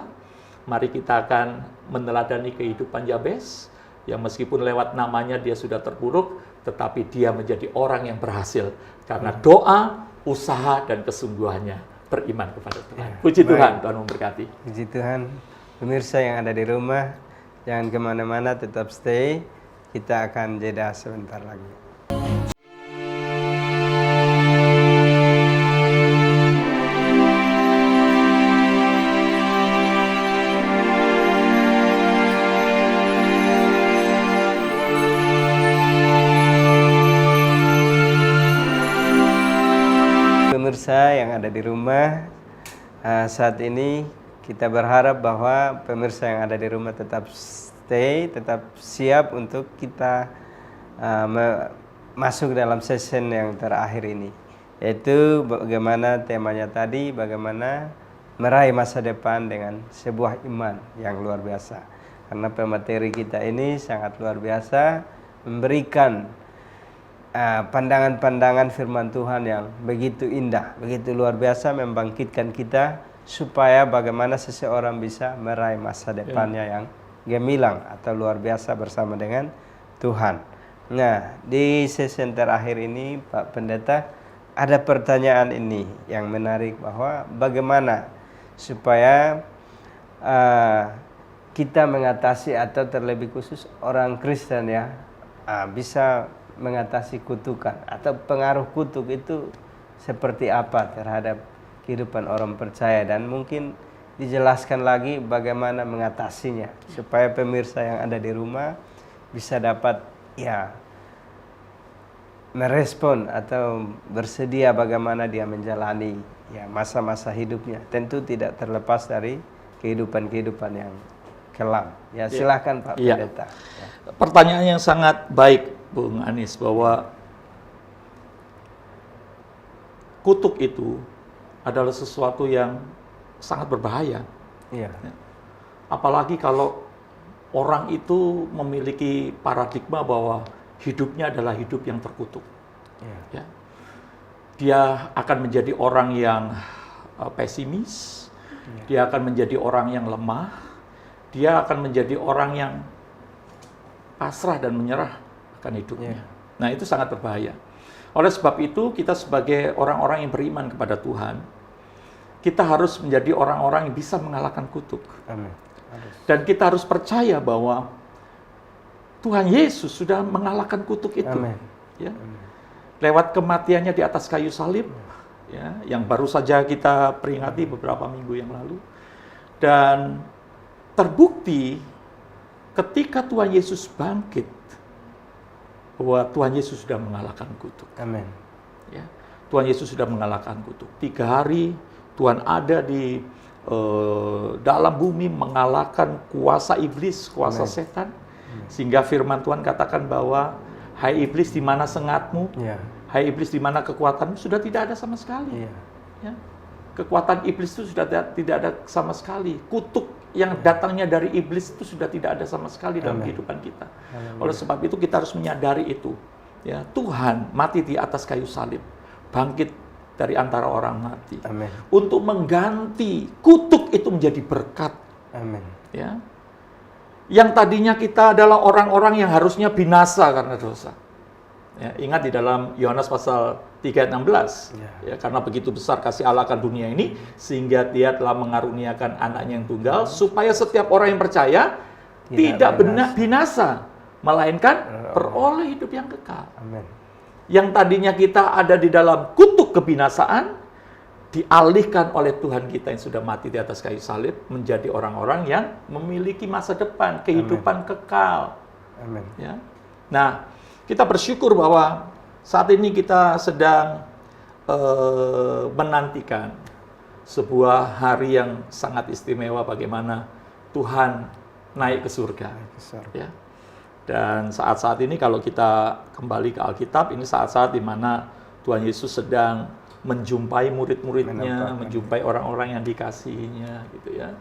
Mari kita akan meneladani kehidupan Yabes, yang meskipun lewat namanya dia sudah terpuruk, tetapi dia menjadi orang yang berhasil karena doa, usaha, dan kesungguhannya beriman kepada Tuhan. Puji Tuhan, Tuhan memberkati. Puji Tuhan. Pemirsa yang ada di rumah, jangan kemana-mana, tetap stay. Kita akan jeda sebentar lagi. Pemirsa yang ada di rumah, saat ini kita berharap bahwa pemirsa yang ada di rumah tetap stay, tetap siap untuk kita masuk dalam session yang terakhir ini, yaitu bagaimana temanya tadi, bagaimana meraih masa depan dengan sebuah iman yang luar biasa. Karena pemateri kita ini sangat luar biasa, memberikan pandangan-pandangan firman Tuhan yang begitu indah, begitu luar biasa, membangkitkan kita supaya bagaimana seseorang bisa meraih masa depannya yang gemilang atau luar biasa bersama dengan Tuhan. Nah, di sesi terakhir ini Pak Pendeta, ada pertanyaan ini yang menarik, bahwa bagaimana supaya kita mengatasi, atau terlebih khusus orang Kristen ya, bisa mengatasi kutukan atau pengaruh kutuk itu seperti apa terhadap kehidupan orang percaya, dan mungkin dijelaskan lagi bagaimana mengatasinya supaya pemirsa yang ada di rumah bisa dapat merespon atau bersedia bagaimana dia menjalani masa-masa hidupnya, tentu tidak terlepas dari kehidupan yang kelam. Ya, silakan Pak Pendeta. Pertanyaan yang sangat baik, Bung Anies, bahwa kutuk itu adalah sesuatu yang sangat berbahaya. Apalagi kalau orang itu memiliki paradigma bahwa hidupnya adalah hidup yang terkutuk. Dia akan menjadi orang yang pesimis, dia akan menjadi orang yang lemah, dia akan menjadi orang yang pasrah dan menyerah akan hidupnya. Nah, itu sangat berbahaya. Oleh sebab itu, kita sebagai orang-orang yang beriman kepada Tuhan, kita harus menjadi orang-orang yang bisa mengalahkan kutuk. Amin. Dan kita harus percaya bahwa Tuhan Yesus sudah mengalahkan kutuk itu. Amin. Ya. Lewat kematiannya di atas kayu salib, yang baru saja kita peringati beberapa minggu yang lalu. Dan terbukti ketika Tuhan Yesus bangkit, bahwa Tuhan Yesus sudah mengalahkan kutuk. Amin. Ya, Tuhan Yesus sudah mengalahkan kutuk. 3 hari Tuhan ada di dalam bumi mengalahkan kuasa iblis, kuasa setan. Sehingga firman Tuhan katakan bahwa, hai iblis, di mana sengatmu? Hai iblis, di mana kekuatanmu? Sudah tidak ada sama sekali. Ya. Kekuatan iblis itu sudah tidak ada sama sekali. Kutuk yang datangnya dari iblis itu sudah tidak ada sama sekali dalam kehidupan kita. Oleh sebab itu kita harus menyadari itu. Ya, Tuhan mati di atas kayu salib, bangkit dari antara orang mati, untuk mengganti kutuk itu menjadi berkat. Ya, yang tadinya kita adalah orang-orang yang harusnya binasa karena dosa. Ya, ingat di dalam Yohanes pasal 3:16, ya, karena begitu besar kasih Allah akan dunia ini, sehingga Dia telah mengaruniakan anaknya yang tunggal, supaya setiap orang yang percaya tidak binasa, melainkan peroleh hidup yang kekal. Yang tadinya kita ada di dalam kutuk kebinasaan, dialihkan oleh Tuhan kita yang sudah mati di atas kayu salib, menjadi orang-orang yang memiliki masa depan, kehidupan kekal. Ya. Nah, kita bersyukur bahwa saat ini kita sedang menantikan sebuah hari yang sangat istimewa, bagaimana Tuhan naik ke surga. Ya. Dan saat-saat ini kalau kita kembali ke Alkitab, ini saat-saat di mana Tuhan Yesus sedang menjumpai murid-muridnya, Menampakkan. menjumpai orang-orang yang dikasihinya, gitu ya.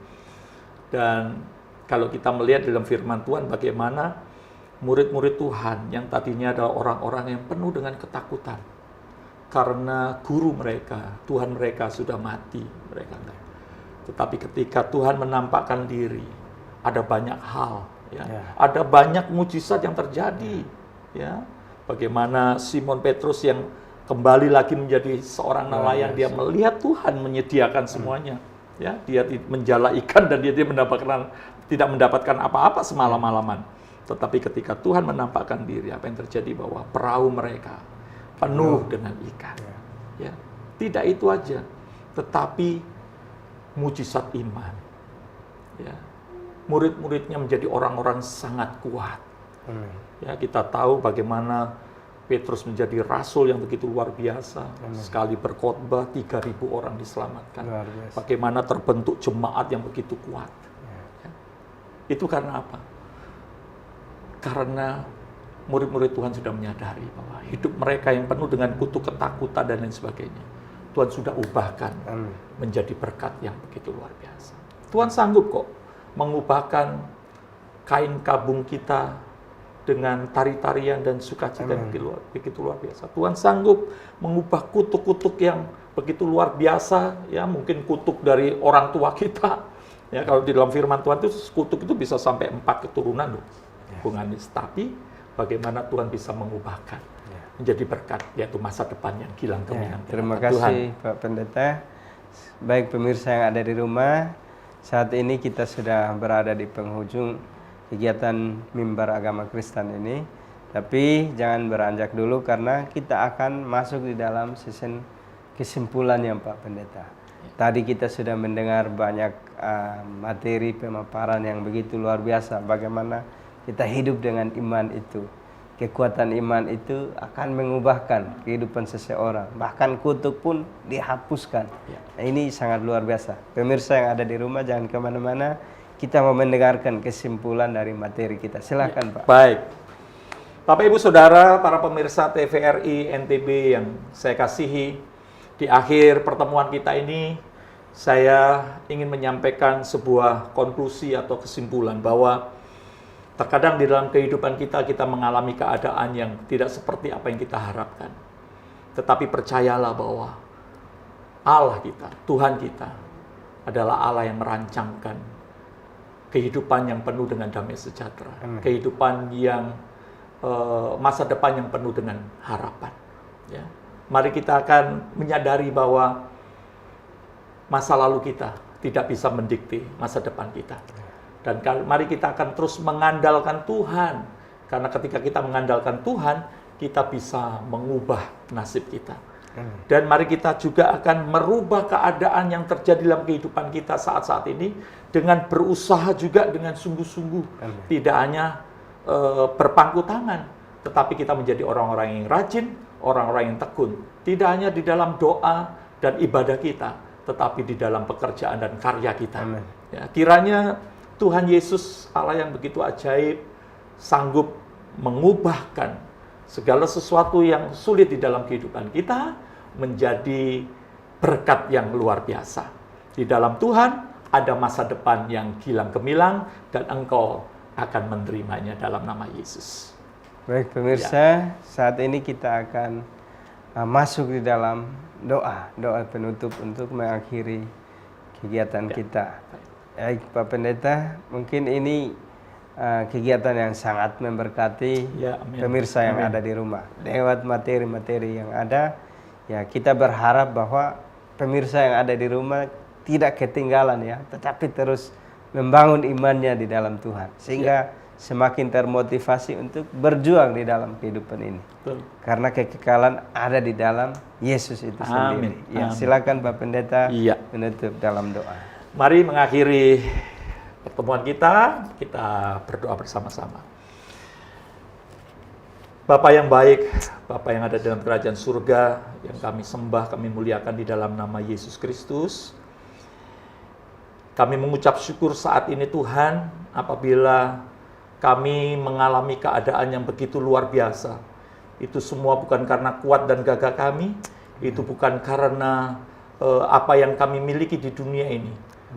Dan kalau kita melihat dalam firman Tuhan bagaimana murid-murid Tuhan yang tadinya adalah orang-orang yang penuh dengan ketakutan karena guru mereka, Tuhan mereka sudah mati, mereka. Tetapi ketika Tuhan menampakkan diri, ada banyak hal, ya. Ada banyak mujizat yang terjadi, ya. Bagaimana Simon Petrus yang kembali lagi menjadi seorang nelayan, dia melihat Tuhan menyediakan semuanya, ya. Dia menjala ikan dan dia tidak mendapatkan apa-apa semalam-malaman. Tetapi ketika Tuhan menampakkan diri, apa yang terjadi bahwa perahu mereka penuh dengan ikan. Ya. Tidak itu aja, tetapi mujizat iman. Ya. Murid-muridnya menjadi orang-orang sangat kuat. Ya, kita tahu bagaimana Petrus menjadi rasul yang begitu luar biasa. Sekali berkhotbah 3.000 orang diselamatkan. Bagaimana terbentuk jemaat yang begitu kuat. Ya. Itu karena apa? Karena murid-murid Tuhan sudah menyadari bahwa hidup mereka yang penuh dengan kutuk ketakutan dan lain sebagainya, Tuhan sudah ubahkan menjadi berkat yang begitu luar biasa. Tuhan sanggup kok mengubahkan kain kabung kita dengan tari-tarian dan sukacita yang begitu luar biasa. Tuhan sanggup mengubah kutuk-kutuk yang begitu luar biasa, ya mungkin kutuk dari orang tua kita. Ya, kalau di dalam firman Tuhan itu kutuk itu bisa sampai 4 keturunan loh. Tapi bagaimana Tuhan bisa mengubahkan menjadi berkat, yaitu masa depan yang gilang gemilang. Terima kasih Pak Pendeta. Baik pemirsa yang ada di rumah, saat ini kita sudah berada di penghujung kegiatan Mimbar Agama Kristen ini. Tapi jangan beranjak dulu karena kita akan masuk di dalam season kesimpulan yang Pak Pendeta. Tadi kita sudah mendengar banyak materi pemaparan yang begitu luar biasa. Bagaimana kita hidup dengan iman itu. Kekuatan iman itu akan mengubahkan kehidupan seseorang. Bahkan kutuk pun dihapuskan. Nah, ini sangat luar biasa. Pemirsa yang ada di rumah jangan kemana-mana. Kita mau mendengarkan kesimpulan dari materi kita. Silakan Pak. Baik. Bapak Ibu Saudara, para pemirsa TVRI NTB yang saya kasihi, di akhir pertemuan kita ini, saya ingin menyampaikan sebuah konklusi atau kesimpulan bahwa terkadang di dalam kehidupan kita mengalami keadaan yang tidak seperti apa yang kita harapkan. Tetapi percayalah bahwa Allah kita, Tuhan kita, adalah Allah yang merancangkan kehidupan yang penuh dengan damai sejahtera. Kehidupan yang masa depan yang penuh dengan harapan. Ya. Mari kita akan menyadari bahwa masa lalu kita tidak bisa mendikte masa depan kita. Dan mari kita akan terus mengandalkan Tuhan. Karena ketika kita mengandalkan Tuhan, kita bisa mengubah nasib kita. Dan mari kita juga akan merubah keadaan yang terjadi dalam kehidupan kita saat-saat ini dengan berusaha juga dengan sungguh-sungguh. Tidak hanya berpangku tangan, tetapi kita menjadi orang-orang yang rajin, orang-orang yang tekun. Tidak hanya di dalam doa dan ibadah kita, tetapi di dalam pekerjaan dan karya kita. Ya, kiranya Tuhan Yesus, Allah yang begitu ajaib, sanggup mengubahkan segala sesuatu yang sulit di dalam kehidupan kita menjadi berkat yang luar biasa. Di dalam Tuhan ada masa depan yang gilang gemilang dan engkau akan menerimanya dalam nama Yesus. Baik pemirsa, saat ini kita akan masuk di dalam doa penutup untuk mengakhiri kegiatan kita. Baik Pak Pendeta, mungkin ini kegiatan yang sangat memberkati pemirsa yang ada di rumah. Lewat materi-materi yang ada, ya kita berharap bahwa pemirsa yang ada di rumah tidak ketinggalan ya, tetapi terus membangun imannya di dalam Tuhan. Sehingga semakin termotivasi untuk berjuang di dalam kehidupan ini. Betul. Karena kekekalan ada di dalam Yesus itu sendiri. Ya, silakan Pak Pendeta menutup dalam doa. Mari mengakhiri pertemuan kita berdoa bersama-sama. Bapa yang baik, Bapa yang ada dalam kerajaan surga, yang kami sembah, kami muliakan di dalam nama Yesus Kristus. Kami mengucap syukur saat ini Tuhan, apabila kami mengalami keadaan yang begitu luar biasa. Itu semua bukan karena kuat dan gagah kami, Itu bukan karena apa yang kami miliki di dunia ini,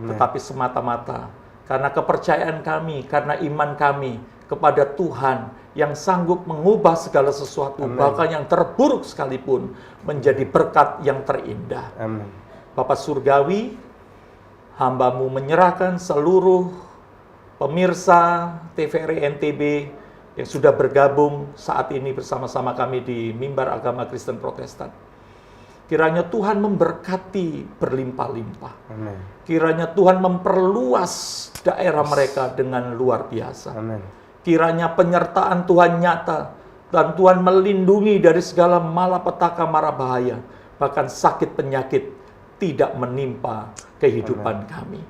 tetapi semata-mata karena kepercayaan kami, karena iman kami kepada Tuhan yang sanggup mengubah segala sesuatu, bahkan yang terburuk sekalipun menjadi berkat yang terindah. Amin. Bapa Surgawi, hamba-Mu menyerahkan seluruh pemirsa TVRI NTB yang sudah bergabung saat ini bersama-sama kami di Mimbar Agama Kristen Protestan. Kiranya Tuhan memberkati berlimpah-limpah. Amin. Kiranya Tuhan memperluas daerah mereka dengan luar biasa. Amin. Kiranya penyertaan Tuhan nyata dan Tuhan melindungi dari segala malapetaka mara bahaya, bahkan sakit penyakit tidak menimpa kehidupan kami.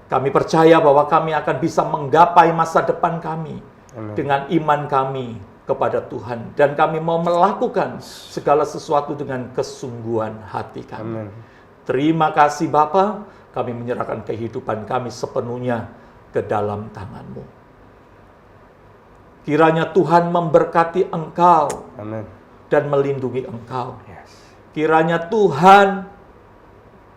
Kami percaya bahwa kami akan bisa menggapai masa depan kami dengan iman kami kepada Tuhan, dan kami mau melakukan segala sesuatu dengan kesungguhan hati kami. Amin. Terima kasih Bapa, kami menyerahkan kehidupan kami sepenuhnya ke dalam tangan-Mu. Kiranya Tuhan memberkati Engkau Amin. dan melindungi Engkau. Yes. Kiranya Tuhan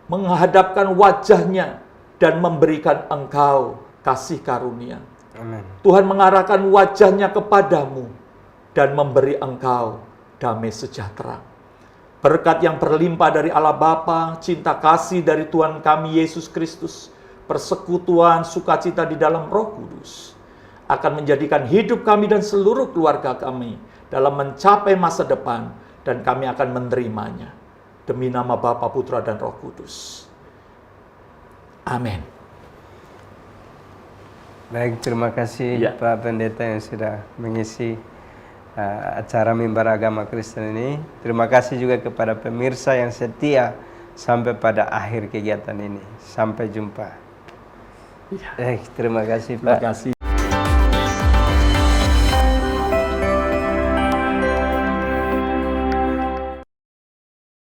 menghadapkan wajah-Nya dan memberikan Engkau kasih karunia. Amin. Tuhan mengarahkan wajah-Nya kepadamu dan memberi engkau damai sejahtera. Berkat yang berlimpah dari Allah Bapa, cinta kasih dari Tuhan kami Yesus Kristus, persekutuan sukacita di dalam Roh Kudus akan menjadikan hidup kami dan seluruh keluarga kami dalam mencapai masa depan, dan kami akan menerimanya. Demi nama Bapa, Putra, dan Roh Kudus. Amin. Baik, terima kasih Ya. Pak Pendeta yang sudah mengisi acara Mimbar Agama Kristen ini. Terima kasih juga kepada pemirsa yang setia sampai pada akhir kegiatan ini. Sampai jumpa. Ya. Terima kasih Terima Pak. kasih.